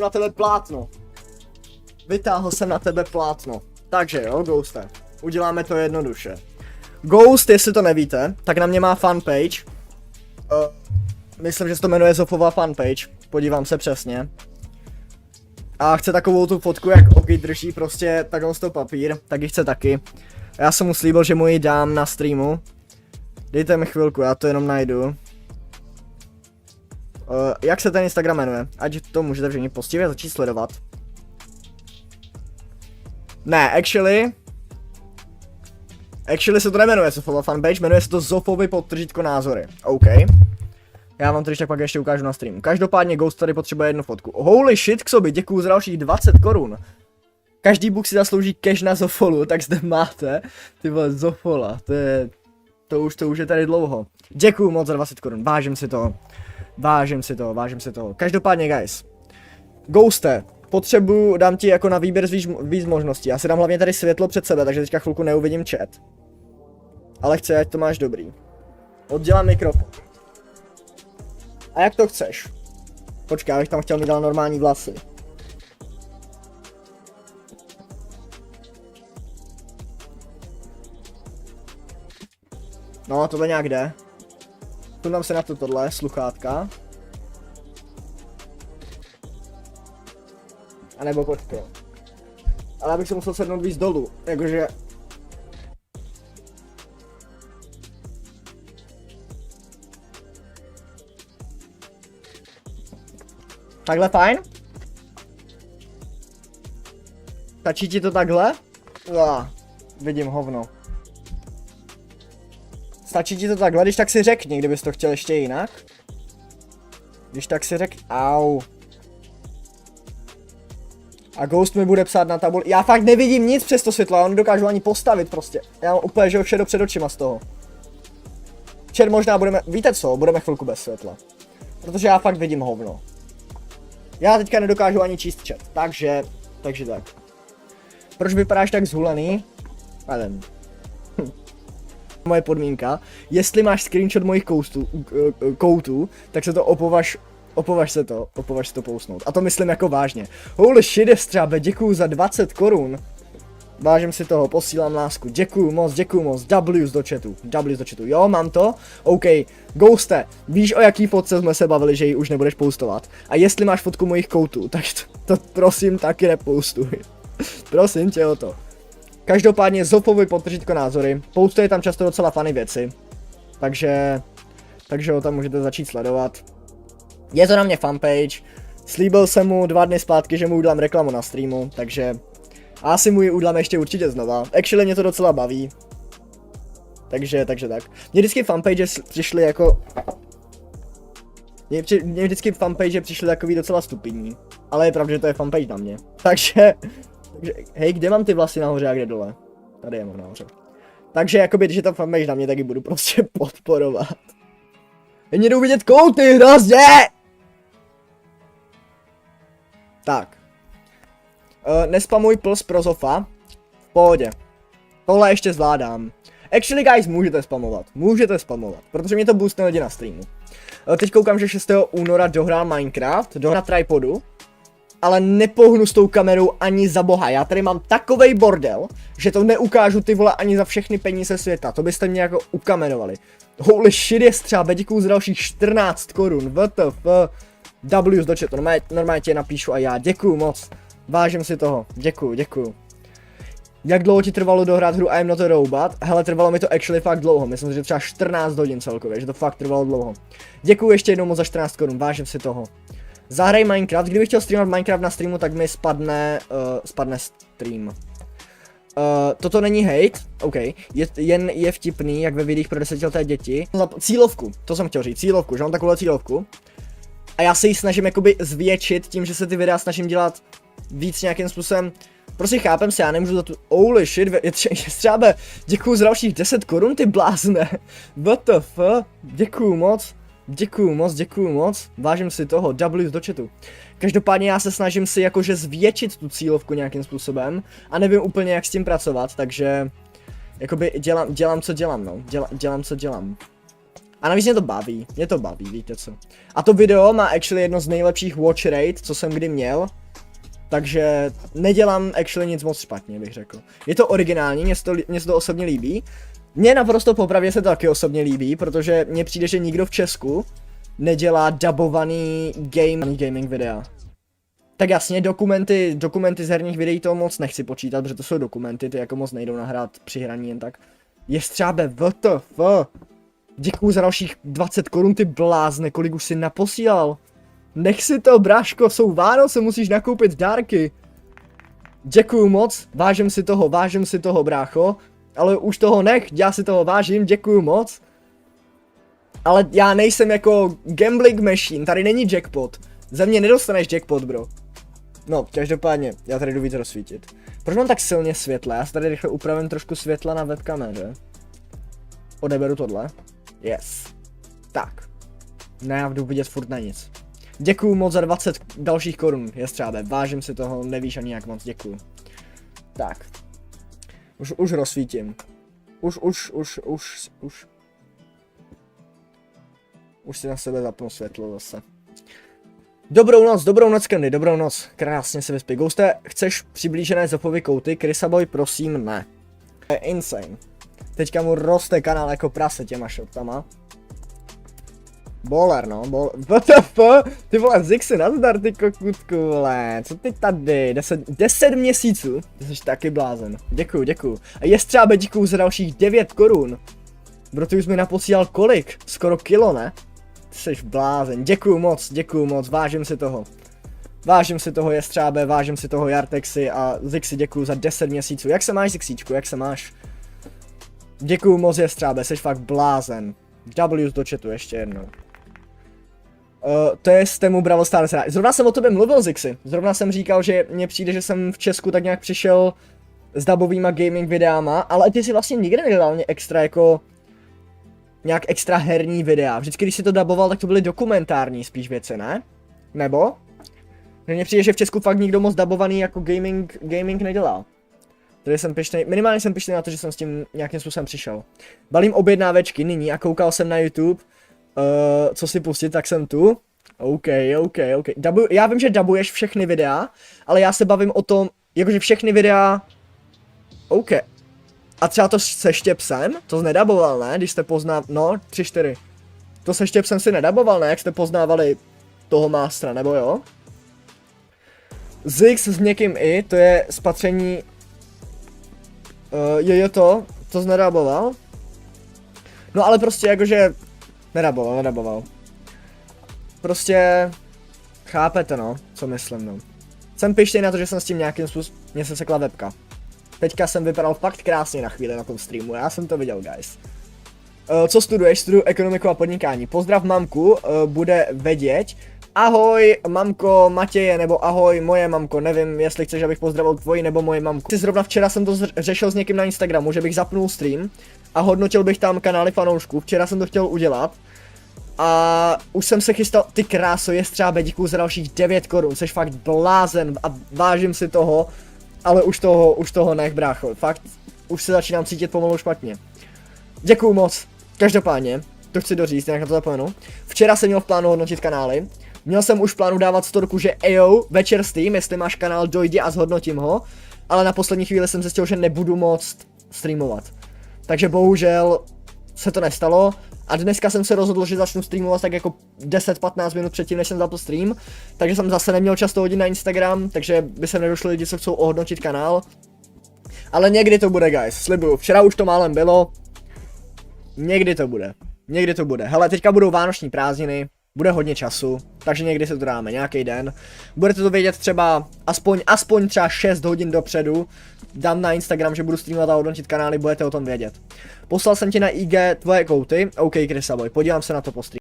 na tebe plátno. Vytáhl jsem na tebe plátno. Takže jo, Ghoste. Uděláme to jednoduše. Ghost, jestli to nevíte, tak na mě má fanpage. Myslím, že se to jmenuje Zofova fanpage. Podívám se přesně. A chce takovou tu fotku, jak Ogi drží prostě takhle z toho papír, tak ji chce taky. Já jsem mu slíbil, že mu ji dám na streamu. Dejte mi chvilku, já to jenom najdu. Jak se ten Instagram jmenuje? Ať to můžete všichni postivě začít sledovat. Ne, actually se to nemenuje Zofova fanpage, jmenuje se to Zofovi podtržítko názory. OK. Já vám to tak pak ještě ukážu na streamu. Každopádně Ghost tady potřebuje jednu fotku. Holy shit, k sobě, děkuju za dalších 20 korun. Každý book si zaslouží cash na Zofolu, tak zde máte. Ty vole, Zofola, to už je tady dlouho. Děkuju moc za 20 korun, vážím si toho. Vážím si toho. Každopádně guys. Ghoste, dám ti jako na výběr z víc možností. Já si dám hlavně tady světlo před sebe, takže teďka chvilku neuvidím chat. Ale chci, ať to máš dobrý. Oddělám mikrofon. A jak to chceš? Počkej, já bych tam chtěl mít dát normální vlasy. No, tohle nějak jde. Tudám se na tohle, sluchátka. A nebo počkej. Ale abych se musel sednout víc dolů, jakože... Takhle fajn? Stačí ti to takhle? Vidím hovno. Stačí ti to takhle, když tak si řekni, kdybys to chtěl ještě jinak. Když tak si řekni, au. A Ghost mi bude psát na tabuli, já fakt nevidím nic přes to světlo, já ho nedokážu ani postavit prostě. Já mám úplně, že ho šedo před očima z toho. Včer možná víte co, budeme chvilku bez světla. Protože já fakt vidím hovno. Já teďka nedokážu ani číst chat, takže tak. Proč vypadáš tak zhulený? Nevím. Moje podmínka, jestli máš screenshot mojich koutů, tak se to opovaž se to pousnout. A to myslím jako vážně. Holy shit, střábe, děkuju za 20 korun. Vážím si toho, posílám lásku, děkuju moc, W do chatu, jo, mám to? OK, Ghoste, víš o jaký fotce jsme se bavili, že ji už nebudeš postovat? A jestli máš fotku mojich koutů, tak to prosím taky nepoustuj. Prosím tě o to. Každopádně Zofovi podtržítko názory, postuje tam často docela funny věci. Takže ho tam můžete začít sledovat. Je to na mě fanpage, slíbil jsem mu 2 dny zpátky, že mu udělám reklamu na streamu, takže... A asi mu ji udělám ještě určitě znova. Actually mě to docela baví. Takže tak. Mně vždycky fanpage přišly jako... Mně vždycky fanpage přišly takový docela stupidní. Ale je pravda, že to je fanpage na mě. Takže hej, kde mám ty vlasy nahoře a kde dole? Tady je možná nahoře. Takže jakoby, když je tam fanpage na mě, tak ji budu prostě podporovat. Jen jdou vidět kouty, hrozně! Tak. Nespamuj plus pro Zofa. V pohodě. Tohle ještě zvládám. Actually guys, můžete spamovat, protože mě to boostne lidi na streamu. Teď koukám, že 6. února dohrál Minecraft, dohrál tripodu. Ale nepohnu s tou kamerou ani za boha, já tady mám takovej bordel, že to neukážu ty vole ani za všechny peníze světa, to byste mě jako ukamerovali. Holy shit, je střábe, děkuju za dalších 14 korun, WTF. W do chatu, normálně tě napíšu a já, děkuju moc. Vážím si toho, děkuju. Jak dlouho ti trvalo dohrát hru I am not a robot? Hele, trvalo mi to actually fakt dlouho, myslím, že třeba 14 hodin celkově, že to fakt trvalo dlouho. Děkuju ještě jednou moc za 14 korun, vážím si toho. Zahraj Minecraft, kdybych chtěl streamovat Minecraft na streamu, tak mi spadne stream. Toto není hate, OK, jen je vtipný, jak ve videích pro 10leté děti. Cílovku, to jsem chtěl říct, cílovku, že mám takovou cílovku. A já se ji snažím jakoby zvětšit tím, že se ty videa snažím dělat víc nějakým způsobem. Prostě chápem se, já nemůžu za tu... Holy shit, třeba děkuju za dalších 10 korun, ty blázne. WTF, děkuju moc, vážím si toho, W do chatu. Každopádně já se snažím si jakože zvětšit tu cílovku nějakým způsobem a nevím úplně jak s tím pracovat, takže jakoby dělám co dělám, no, dělám co dělám. A navíc mě to baví, víte co. A to video má actually jedno z nejlepších watch rate, co jsem kdy měl. Takže nedělám actually nic moc špatně, bych řekl. Je to originální, mně se to osobně líbí. Mně naprosto popravdě se to taky osobně líbí, protože mně přijde, že nikdo v Česku nedělá dubovaný gaming videa. Tak jasně, dokumenty z herních videí to moc nechci počítat, protože to jsou dokumenty, ty jako moc nejdou nahrát při hraní jen tak. Jestřábe, WTF. Děkuju za dalších 20 korun, ty blázne, kolik už si naposílal. Nech si to, bráško, jsou Vánoce, musíš nakoupit dárky. Děkuju moc, vážím si toho, brácho. Ale už toho nech, já si toho vážím, děkuju moc. Ale já nejsem jako gambling machine, tady není jackpot. Ze mě nedostaneš jackpot, bro. No, každopádně, já tady jdu víc rozsvítit. Proč mám tak silně světle? Já si tady rychle upravím trošku světla na webkameře. Odeberu tohle. Yes. Tak. Ne, já jdu vidět furt na nic. Děkuju moc za 20 dalších korun, jestřábe. Vážím si toho, nevíš ani jak moc, děkuju. Tak. Už rozsvítím. Už si na sebe zapnu světlo zase. Dobrou noc, Candy, dobrou noc. Krásně se vyspí. Ghoste, chceš přiblížené zopové kouty? Krysaboy, prosím, ne. To je insane. Teďka mu roste kanál jako prase těma shotama. Bowler, no, WTF? Ty vole, Zixy, nazdar, ty kokutku, vole, co ty tady, 10 měsíců, ty jsi taky blázen, děkuju. A jestřábe děkuju za dalších 9 korun, bro, ty už mi naposílal kolik, skoro kilo, ne? Ty jsi blázen, děkuju moc, vážím si toho jestřábe, vážím si toho Jartexy a Zixy děkuju za 10 měsíců, jak se máš, Zixíčku, jak se máš? Děkuju moc jestřábe, jsi fakt blázen, W do chatu ještě jednou. To je z tému Brawl Stars. Zrovna jsem o tobě mluvil, Zixy. Zrovna jsem říkal, že mně přijde, že jsem v Česku tak nějak přišel s dubovýma gaming videama, ale ty si vlastně nikdy nedělal mě extra jako nějak extra herní videa. Vždycky, když si to duboval, tak to byly dokumentární spíš věci, ne? Nebo? Mně přijde, že v Česku fakt nikdo moc dubovaný jako gaming nedělá. Tady jsem pyšnej, minimálně jsem pyšnej na to, že jsem s tím nějakým způsobem přišel. Balím objednávečky nyní a koukal jsem na YouTube. Co si pustit, tak jsem tu. OK. Já vím, že dubuješ všechny videa, ale já se bavím o tom, jakože všechny videa. OK. A třeba to se Štěpsem, to jsi nedaboval, ne? Když jste no, 3-4. To se Štěpsem si nedaboval, ne? Jak jste poznávali toho mástra, nebo jo? Zix s někým i, to je spatření. To jsi nedaboval. No ale prostě jakože nedaboval. Prostě chápete, no, co myslím, no. Jsem pyšnej na to, že jsem s tím nějakým způsobem, mně se sekla webka. Teďka jsem vypadal fakt krásně na chvíli na tom streamu, já jsem to viděl, guys. Co studuješ? Studuju ekonomiku a podnikání. Pozdrav mamku, bude vědět. Ahoj mamko Matěje, nebo ahoj moje mamko, nevím jestli chceš, abych pozdravil tvoji nebo moje mamku. Zrovna včera jsem to řešil s někým na Instagramu, že bych zapnul stream a hodnotil bych tam kanály fanoušků, včera jsem to chtěl udělat. A už jsem se chystal, ty kráso, jestřábe, děkuju za dalších 9 korun, jsi fakt blázen a vážím si toho, ale už toho nech, brácho, fakt, už se začínám cítit pomalu špatně. Děkuju moc, každopádně, to chci doříct, jinak na to zapomenu. Včera jsem měl v plánu hodnotit kanály, měl jsem už v plánu dávat storku, že ejo, večer stream, jestli máš kanál, dojdi a zhodnotím ho, ale na poslední chvíli jsem zjistil, že nebudu moct streamovat. Takže bohužel se to nestalo. A dneska jsem se rozhodl, že začnu streamovat tak jako 10-15 minut předtím, než jsem zapl stream. Takže jsem zase neměl čas to hodit na Instagram, takže by se nedošli lidi, co chcou ohodnotit kanál. Ale někdy to bude, guys, slibuju. Včera už to málem bylo. Někdy to bude. Hele, teďka budou vánoční prázdniny, bude hodně času, takže někdy se to dáme, nějaký den. Budete to vědět třeba aspoň třeba 6 hodin dopředu. Dám na Instagram, že budu streamovat a hodnotit kanály, budete o tom vědět. Poslal jsem ti na IG tvoje kouty, OK Krysaboy, podívám se na to po streamu.